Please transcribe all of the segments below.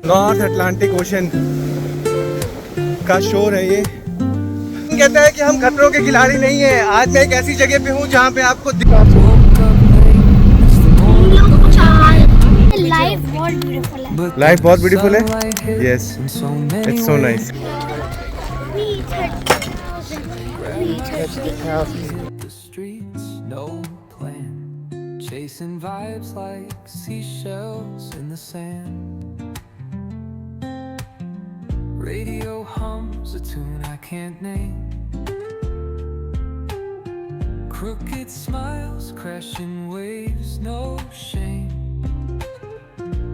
North Atlantic ocean का शोर है ये। कहता है कि हम खतरों के खिलाड़ी नहीं है। आज मैं एक ऐसी जगह पे हूँ जहाँ पे आपको लाइफ बहुत ब्यूटीफुल है। लाइफ बहुत ब्यूटीफुल है। Yes, it's so nice. The streets, no plan. Chasing vibes like seashells in the sand. Radio hums a tune I can't name. Crooked smiles, crashing waves, no shame.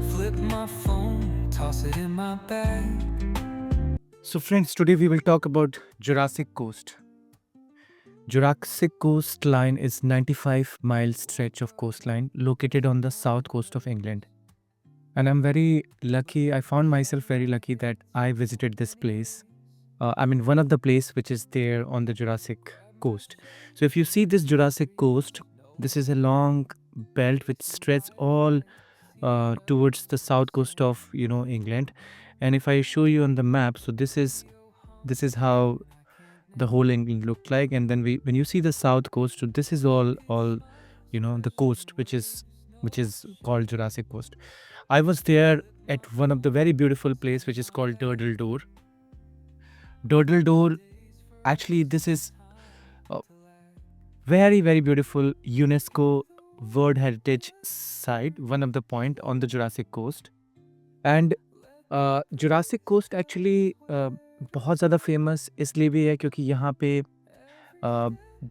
Flip my phone, toss it in my bag. So friends, today we will talk about Jurassic Coast. Jurassic coastline is 95-mile stretch of coastline located on the south coast of England. And I'm very lucky, I found myself very lucky that I visited this place. One of the place which is there on the Jurassic coast. So if you see this Jurassic coast, this is a long belt which stretches all towards the south coast of England. And if I show you on the map, so this is how the whole England looked like. And then when you see the south coast, so this is all the coast which is called Jurassic Coast. I was there at one of the very beautiful place which is called Turtle Door. Turtle Door, actually this is a very very beautiful UNESCO World Heritage Site, one of the point on the Jurassic Coast. And Jurassic Coast actually बहुत ज़्यादा famous इसलिए भी है क्योंकि यहाँ पे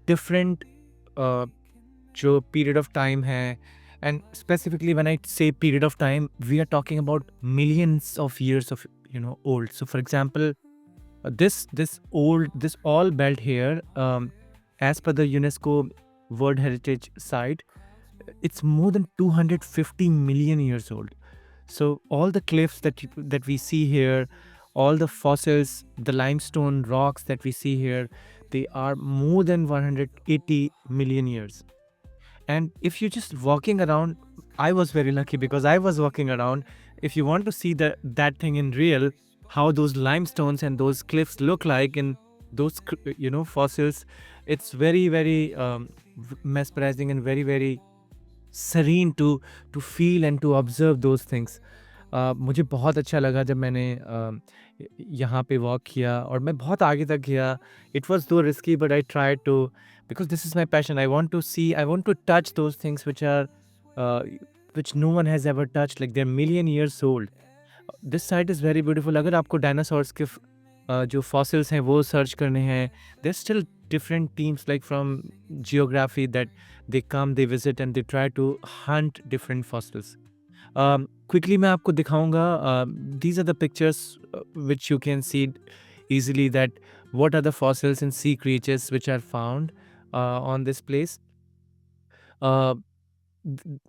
different जो period of time है, and specifically when I say period of time we are talking about millions of years of old. So for example, this all belt here, as per the UNESCO World Heritage Site, it's more than 250 million years old. So all the cliffs that we see here, all the fossils, the limestone rocks that we see here, they are more than 180 million years. And if you're just walking around, I was very lucky because I was walking around. If you want to see that thing in real, how those limestones and those cliffs look like in those fossils, it's very very mesmerizing and very very serene to feel and to observe those things. मुझे बहुत अच्छा लगा जब मैंने यहाँ पे walk किया और मैं बहुत आगे तक गया. It was too risky but I try to, because this is my passion. I want to see, I want to touch those things which no one has ever touch, like there million years old. This site is very beautiful. अगर आपको dinosaurs के जो fossils हैं वो search करने हैं, there still different teams like from geography that they come, they visit and they try to hunt different fossils. Quickly मैं आपको दिखाऊंगा. These are the pictures which you can see easily that what are the fossils and sea creatures which are found on this place. Uh,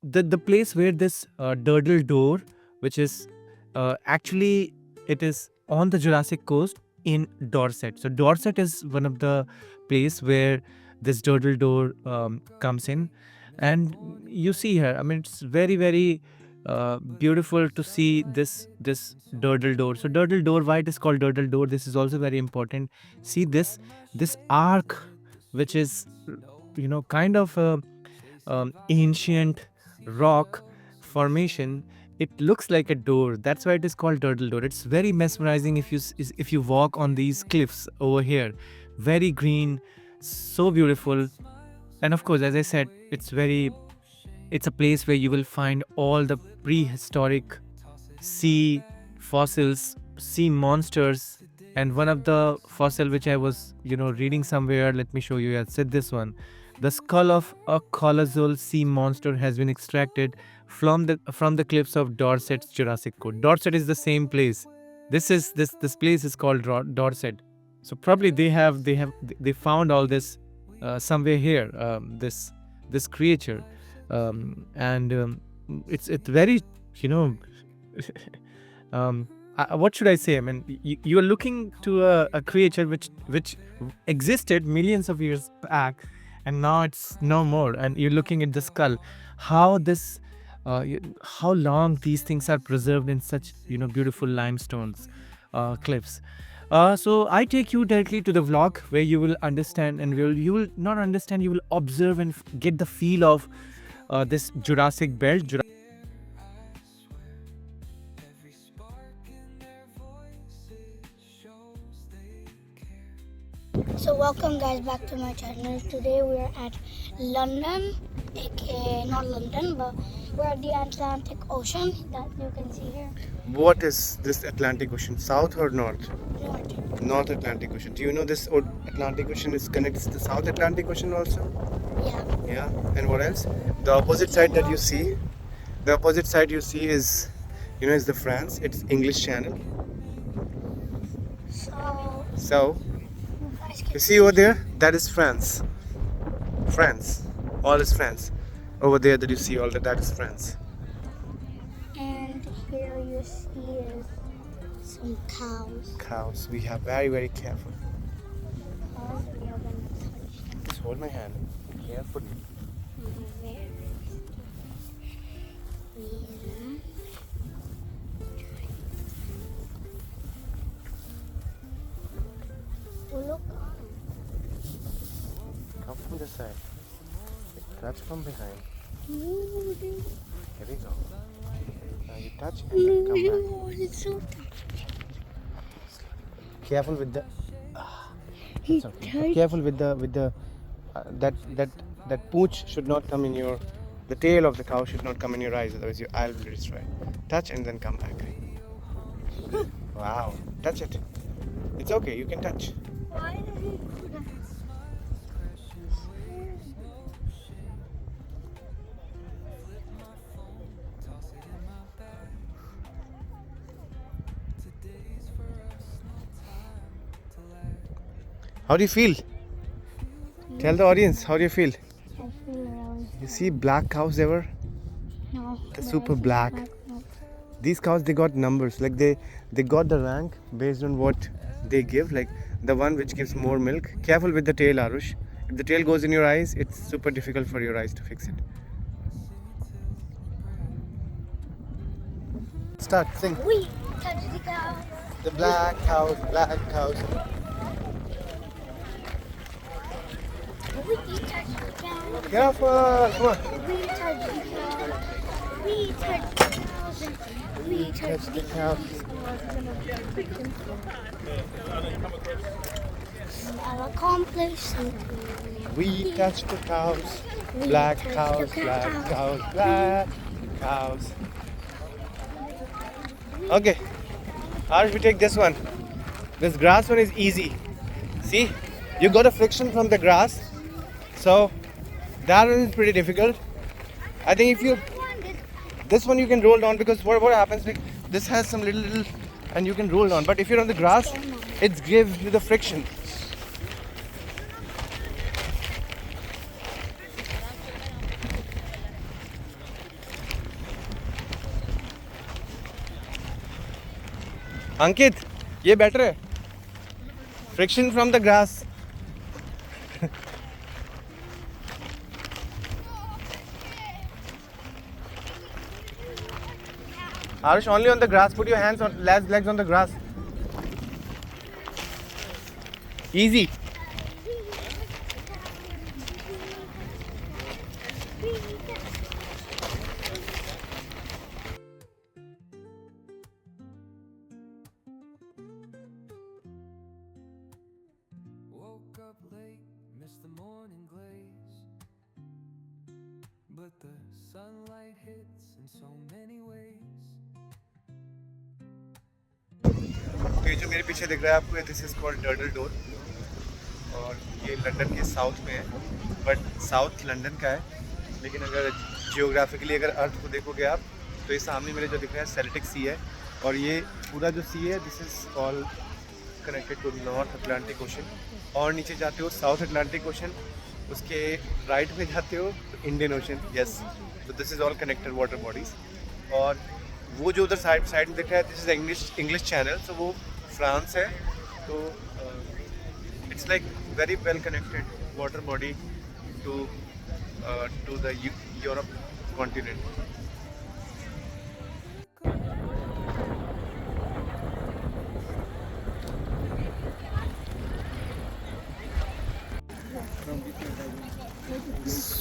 the place where this Turtle Door, which is actually it is on the Jurassic Coast in Dorset. So Dorset is one of the place where this Turtle Door comes in, and you see here. I mean, it's very very beautiful to see this Turtle Door. So Turtle Door, why it is called Turtle Door? This is also very important. See this arc, which is kind of a ancient rock formation. It looks like a door. That's why it is called Turtle Door. It's very mesmerizing if you walk on these cliffs over here. Very green, so beautiful. And of course, as I said, it's a place where you will find all the prehistoric sea fossils, sea monsters. And one of the fossil which I was reading somewhere, let me show you. I said this one. The skull of a colossal sea monster has been extracted from the cliffs of Dorset's Jurassic Coast. Dorset is the same place. This place is called Dorset. So probably they found all this somewhere here. This creature, and it's very what should I say? I mean, you are looking to a creature which existed millions of years back, and now it's no more. And you're looking at the skull. How this how long these things are preserved in such beautiful limestones cliffs. So I take you directly to the vlog where you will understand, and you will not understand, you will observe and get the feel of this Jurassic belt. Every spark in their voices shows they care. So welcome guys back to my channel. Today we are at London, aka not London, but we're at the Atlantic Ocean that you can see here. What is this Atlantic Ocean? South or north? North. North Atlantic Ocean. Do you know this Atlantic Ocean is connected to the South Atlantic Ocean also? Yeah. Yeah. And what else? The opposite side that you see, the opposite side you see is, is the France. It's English Channel. So So you guys you can see over there, that is France. France. All is France. Over there that you see all that is France. and here you see is some cows. Cows. We have very careful. Cows we are gonna touch Just hold my hand carefully. very yeah. Oh, look. Come from this side. Touch from behind. Ooh, Here we go. Now you touch and then come back. oh, it's so Careful with the. He It's okay. touched. Careful with the that pooch should not come in your. The tail of the cow should not come in your eyes, otherwise your eye will be destroyed. Touch and then come back. Wow. Touch it. It's okay. You can touch. Why did he do that? How do you feel? Tell the audience how do you feel. I feel really You see black cows ever? no. They're super black. These cows they got numbers, like they got the rank based on what they give, like the one which gives more milk. Careful with the tail, Arush. If the tail goes in your eyes, it's super difficult for your eyes to fix it. Start, sing. We touch the cow. The black cows, black cows. We touch the cow. Careful, come on. We touch the cow. We touch the cows. We touch the cow. I'll accomplish something. We touch the cows, We black touch cows, the black cow. cows, black cows. Okay, Harsh, we take this one. This grass one is easy. See, you got a friction from the grass, so that one is pretty difficult. I think if you this one you can roll down, because what happens, like this has some little and you can roll down, but if you're on the grass, it gives you the friction. अंकित ये better है friction from the grass Arush, only on the grass. Put your hands on legs on the grass. Easy. Woke up late, missed the morning glaze, but the sunlight hits in so many ways. तो ये जो मेरे पीछे दिख रहा है आपको, this is called turtle door, और ये लंदन के साउथ में है, बट साउथ लंदन का है, लेकिन अगर जियोग्राफिकली अगर अर्थ को देखोगे आप, तो ये सामने मेरे जो दिख रहा है सेल्टिक सी है, और ये पूरा जो सी है this is all connected to North Atlantic Ocean, और नीचे जाते हो साउथ अटलांटिक ओशन, उसके राइट में जाते हो तो इंडियन ओशन. यस, तो this is all connected water bodies. और वो जो उधर साइड में दिख रहा है दिस इज इंग्लिश चैनल, तो वो फ्रांस है. तो it's like very well connected water body to the Europe continent.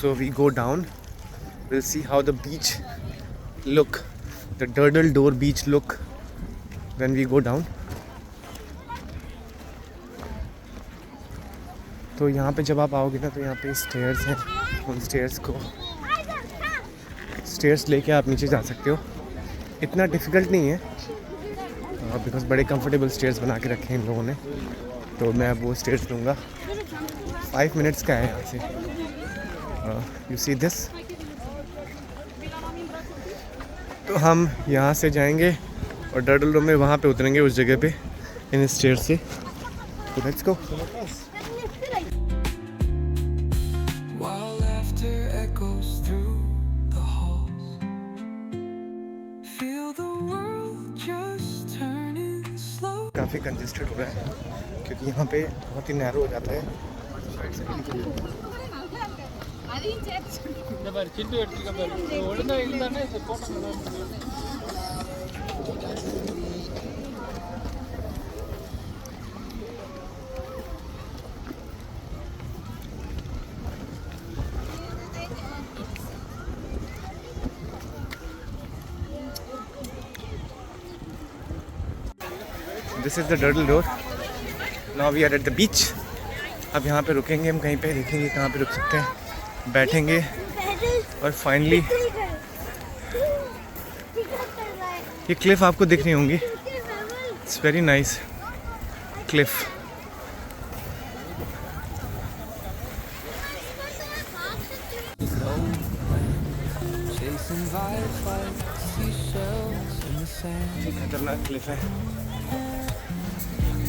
So we go down. We'll see how the beach look, the Turtle Door beach look when we go down. तो यहाँ पे जब आप आओगे ना तो यहाँ पे स्टेयर्स हैं, उन स्टेयर्स लेके आप नीचे जा सकते हो. इतना डिफ़िकल्ट नहीं है बिकॉज बड़े कंफर्टेबल स्टेयर्स बना के रखे हैं इन लोगों ने. तो मैं अब वो स्टेयर्स लूँगा. 5 मिनट्स का है यहाँ से. You see this. तो हम यहाँ से जाएंगे और टर्टल डोर में वहाँ पे उतरेंगे उस जगह पे इन स्टेयर से. तो let's go. While laughter echoes through the halls, feel the world just turning slow. काफ़ी कंजेस्टेड हो रहा है क्योंकि यहाँ पे बहुत ही नैरो हो जाता है. This is the Turtle Door. Now we are at the beach. अब यहाँ पे रुकेंगे हम कहीं पे, देखेंगे कहाँ पे रुक सकते हैं, बैठेंगे और फाइनली ये क्लिफ आपको दिख रही होंगी. It's very nice Cliff. Chasing vibes like seashells in the sand. खतरनाक क्लिफ है.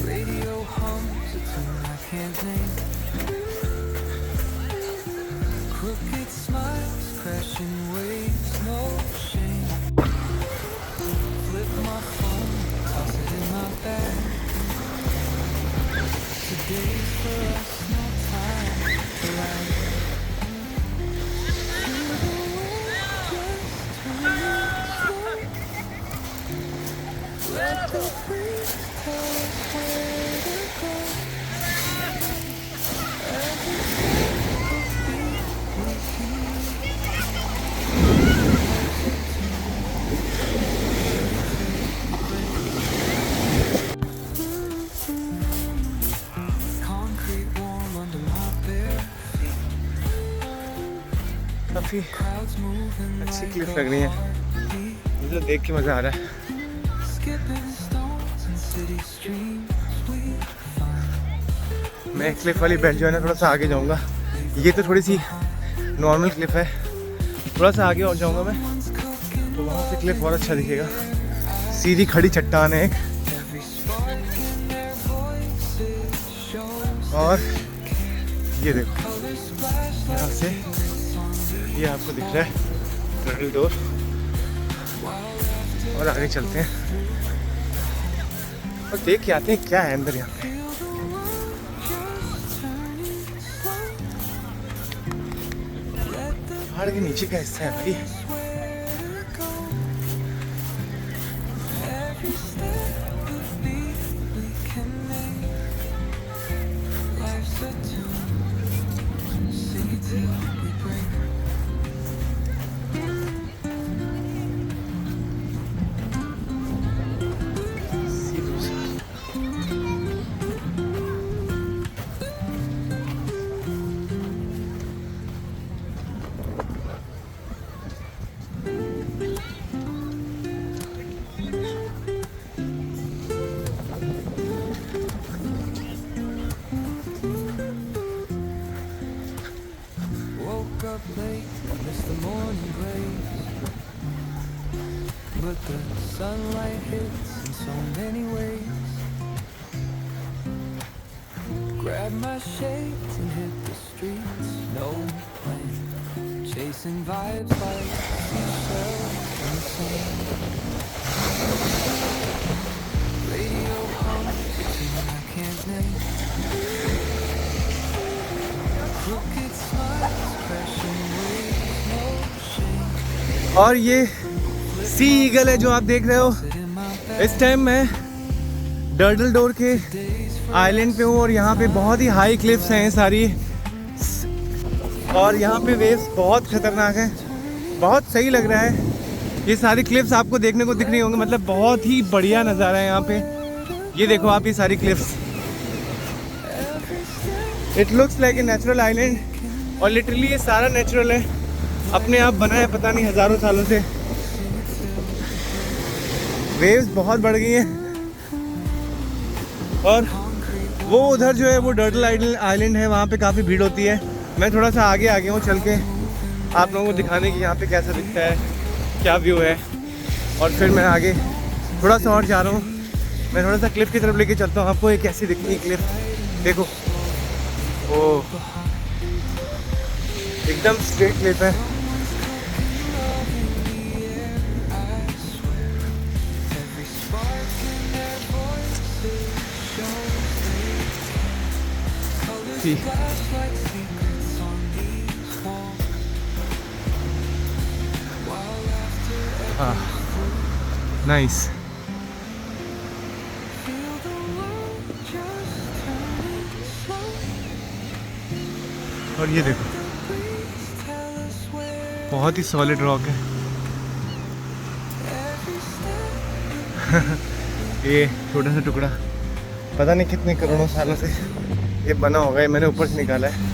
Radio hums a tune I can't name. Crooked smiles, crashing waves, no shame. Flip my phone, toss it in my bag. Today's for us, no time to lag. Feel the wind just turning slow. Let the breeze tell us where to go. Every step a beat we keep. Concrete warm under my bare feet. काफ़ी Crowds moving अच्छी like Cliff a लग रही है. heartbeat. मुझे देख के मज़ा आ रहा है. Skipping stones and city streams we find. मैं क्लिफ वाली बेल्ट जो है ना थोड़ा सा आगे जाऊँगा. ये तो थोड़ी सी नॉर्मल क्लिफ है, थोड़ा सा आगे और जाऊँगा मैं One's cooking तो वहाँ से क्लिफ और अच्छा दिखेगा. सीधी खड़ी चट्टान है एक. every spark in their voices shows और ये देखो colors splash यहाँ like से ये आपको दिख रहा है टर्टल डोर. और आगे चलते हैं और देख के आते हैं क्या है अंदर यहाँ पे. पहाड़ के नीचे का हिस्सा है भाई. every step a beat we can make. Life's a tune, sing it till we break. Woke up late, missed the morning blaze. But the sunlight hits in so many ways. Grab my shades and hit the streets, no plan. Chasing vibes like seashells in the sand. Radio hums a tune I can't name. Crooked smiles, crashing waves, no shame. और ये सी eagle है जो आप देख रहे हो. Sit in my bed, इस time मैं टर्टल डोर के days for आइलैंड पे हूँ और यहाँ पे बहुत ही हाई क्लिफ्स हैं सारी. और यहाँ पे वेव्स बहुत खतरनाक हैं, बहुत सही लग रहा है। ये सारी क्लिप्स आपको देखने को दिख रही होंगी, मतलब बहुत ही बढ़िया नज़ारा है यहाँ पे। ये देखो आप, ये सारी clips, it looks like a natural island. और लिटरली ये सारा नेचुरल है, अपने आप बना है, पता नहीं हज़ारों सालों से। वेव्स बहुत बढ़ गई हैं। और वो उधर जो है वो टर्टल आइलैंड है, वहाँ पे काफ़ी भीड़ होती है। मैं थोड़ा सा आगे आ गया हूँ चल के आप लोगों को दिखाने की यहाँ पे कैसा दिखता है, क्या व्यू है। और फिर मैं आगे थोड़ा सा और जा रहा हूँ, मैं थोड़ा सा क्लिफ की तरफ लेके चलता हूँ आपको। ये कैसी दिखती है क्लिफ, देखो, ओ एकदम स्ट्रेट क्लिफ है। हाँ, नाइस। और ये देखो, बहुत ही सॉलिड रॉक है। ये छोटा सा टुकड़ा पता नहीं कितने करोड़ों सालों से ये बना होगा, ये मैंने ऊपर से निकाला है।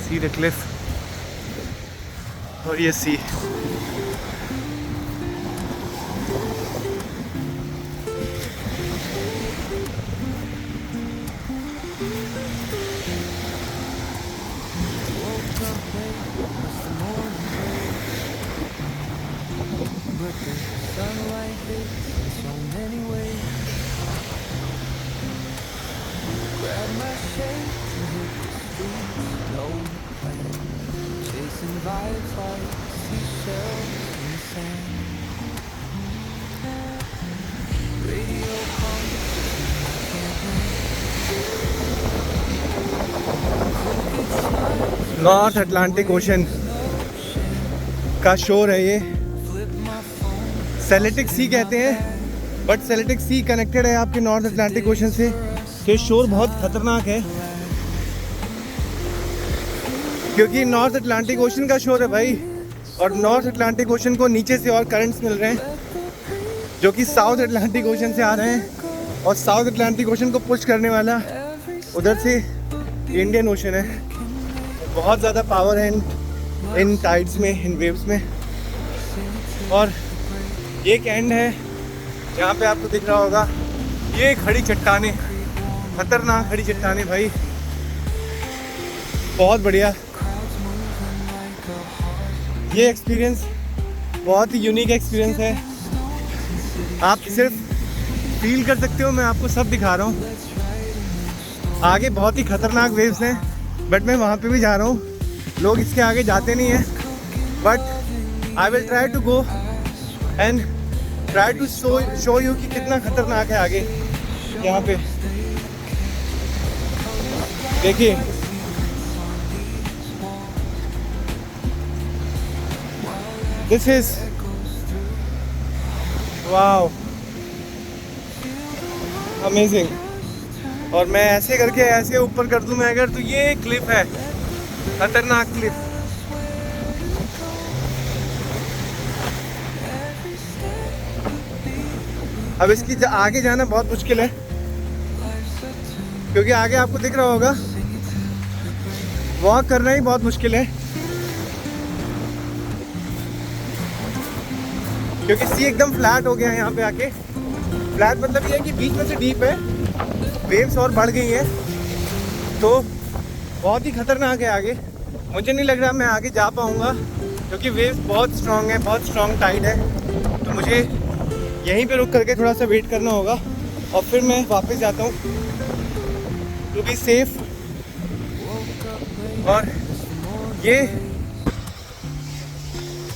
See the cliff और ये सी। But the sunlight hits in so many ways. Grab my shades and hit the streets, no plan. Chasing vibes like seashells in the sand. Radio conversation, north Atlantic ocean का शोर है ये। सेलेटिक सी कहते हैं, but सेलेटिक C connected है आपके north Atlantic ocean से। तो शोर बहुत खतरनाक है क्योंकि नॉर्थ अटलांटिक ओशन का शोर है भाई। और नॉर्थ अटलांटिक ओशन को नीचे से और करंट्स मिल रहे हैं जो कि साउथ अटलांटिक ओशन से आ रहे हैं। और साउथ अटलांटिक ओशन को पुश करने वाला उधर से इंडियन ओशन है। बहुत ज़्यादा पावर है इन टाइड्स में, इन वेव्स में। और एक एंड है जहाँ पे आपको दिख रहा होगा, ये खड़ी चट्टानें, खतरनाक खड़ी चट्टानें भाई, बहुत बढ़िया। ये एक्सपीरियंस बहुत ही यूनिक एक्सपीरियंस है। आप सिर्फ फील कर सकते हो, मैं आपको सब दिखा रहा हूँ। आगे बहुत ही खतरनाक वेव्स हैं, बट मैं वहाँ पे भी जा रहा हूँ। लोग इसके आगे जाते नहीं हैं, but I will try to go and try to show you कि कितना खतरनाक है आगे। यहाँ पे देखिए, दिस इज वाओ अमेजिंग। और मैं ऐसे करके ऐसे ऊपर कर दूं मैं अगर, तो ये क्लिप है, खतरनाक क्लिप। अब इसकी आगे जाना बहुत मुश्किल है क्योंकि आगे आपको दिख रहा होगा वॉक करना ही बहुत मुश्किल है क्योंकि सी एकदम फ्लैट हो गया है। यहाँ पे आके फ्लैट मतलब ये है कि बीच में से डीप है, वेव्स और बढ़ गई हैं, तो बहुत ही खतरनाक है आगे। मुझे नहीं लग रहा मैं आगे जा पाऊँगा क्योंकि वेव्स बहुत स्ट्रॉन्ग है, बहुत स्ट्रॉन्ग टाइड है। तो मुझे यहीं पे रुक करके थोड़ा सा वेट करना होगा और फिर मैं वापस जाता हूँ टू बी सेफ। और ये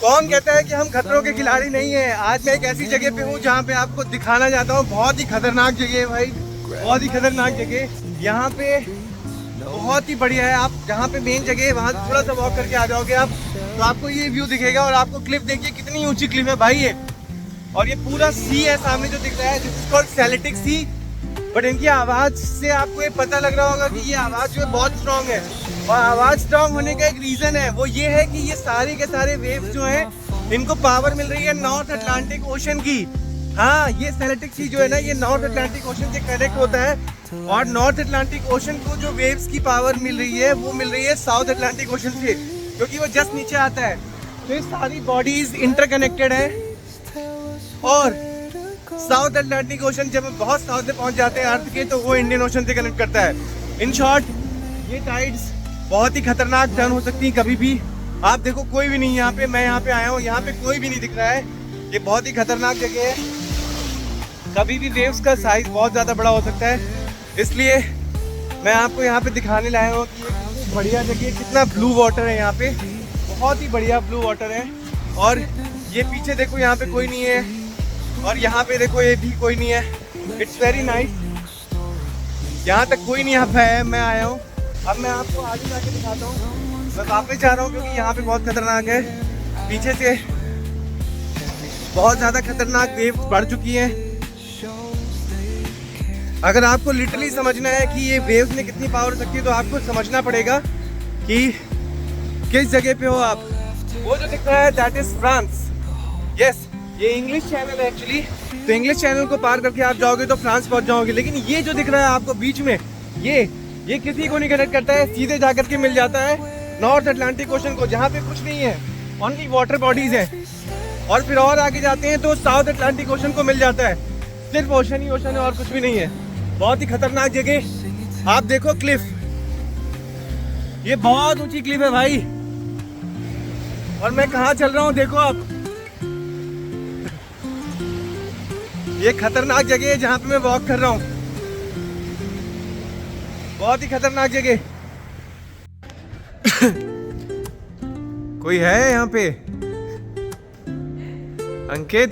कौन कहता है कि हम खतरों के खिलाड़ी नहीं हैं। आज मैं एक ऐसी जगह पे हूँ जहाँ पे आपको दिखाना चाहता हूँ, बहुत ही खतरनाक जगह है भाई, बहुत ही खतरनाक जगह। यहाँ पे बहुत ही बढ़िया है। आप जहाँ पे मेन जगह है वहाँ थोड़ा सा वॉक करके आ जाओगे आप, तो आपको ये व्यू दिखेगा। और आपको क्लिफ देखिए कितनी ऊंची क्लिफ है भाई ये, और ये पूरा सी है सामने जो दिख रहा है, this is called Celtic sea. But इनकी आवाज़ से आपको ये पता लग रहा होगा कि ये आवाज़ जो है बहुत स्ट्रांग है। और आवाज़ स्ट्रांग होने का एक रीज़न है, वो ये है कि ये सारे के सारे वेव्स जो हैं इनको पावर मिल रही है नॉर्थ अटलांटिक ओशन की। हाँ, ये सेलेटिक सी जो है ना, ये नॉर्थ अटलांटिक ओशन से कनेक्ट होता है, और नॉर्थ अटलांटिक ओशन को जो वेव्स की पावर मिल रही है वो मिल रही है साउथ अटलांटिक ओशन से, क्योंकि वो जस्ट नीचे आता है। तो ये सारी बॉडीज इंटरकनेक्टेड है, और साउथ अटलांटिक ओशन जब बहुत साउथ में पहुंच जाते हैं अर्थ के, तो वो इंडियन ओशन से कनेक्ट करता है। इन शॉर्ट, ये टाइड्स बहुत ही खतरनाक टर्न हो सकती हैं कभी भी। आप देखो कोई भी नहीं यहाँ पे, मैं यहाँ पे आया हूँ, यहाँ पे कोई भी नहीं दिख रहा है। ये बहुत ही खतरनाक जगह है, कभी भी वेव्स का साइज बहुत ज़्यादा बड़ा हो सकता है। इसलिए मैं आपको यहाँ पे दिखाने लाया हूँ कि ये बढ़िया जगह है। कितना ब्लू वाटर है यहाँ पे, बहुत ही बढ़िया ब्लू वाटर है। और ये पीछे देखो, यहाँ पे कोई नहीं है, और यहाँ पे देखो ये भी कोई नहीं है। It's very nice. यहाँ तक कोई नहीं आता है, मैं आया हूँ। अब मैं आपको आगे जाके दिखाता हूँ। मैं वापस जा रहा हूँ क्योंकि यहाँ पे बहुत खतरनाक है। पीछे से बहुत ज़्यादा खतरनाक वेव्स बढ़ चुकी हैं। अगर आपको लिटरली समझना है कि ये वेव्स में कितनी पावर हो सकती है, तो आपको समझना पड़ेगा कि किस जगह पे हो आप। वो जो दिख रहा है दैट इज फ्रांस। यस, ये इंग्लिश चैनल है एक्चुअली। तो इंग्लिश चैनल को पार करके आप जाओगे तो फ्रांस पहुंच जाओगे। लेकिन ये जो दिख रहा है आपको बीच में, ये किसी को नहीं कनेक्ट करता है, सीधे जाकर के मिल जाता है नॉर्थ अटलांटिक ओशन को, जहाँ पे कुछ नहीं है, ओनली वाटर बॉडीज है। और फिर और आगे जाते हैं तो साउथ अटलांटिक ओशन को मिल जाता है, सिर्फ ओशन ही ओशन है और कुछ भी नहीं है। बहुत ही खतरनाक जगह। आप देखो क्लिफ, ये बहुत ऊंची क्लिफ है भाई, और मैं कहाँ चल रहा हूँ देखो आप। ये खतरनाक जगह है जहाँ पे मैं वॉक कर रहा हूँ, बहुत ही खतरनाक जगह। कोई है यहाँ पे? अंकित,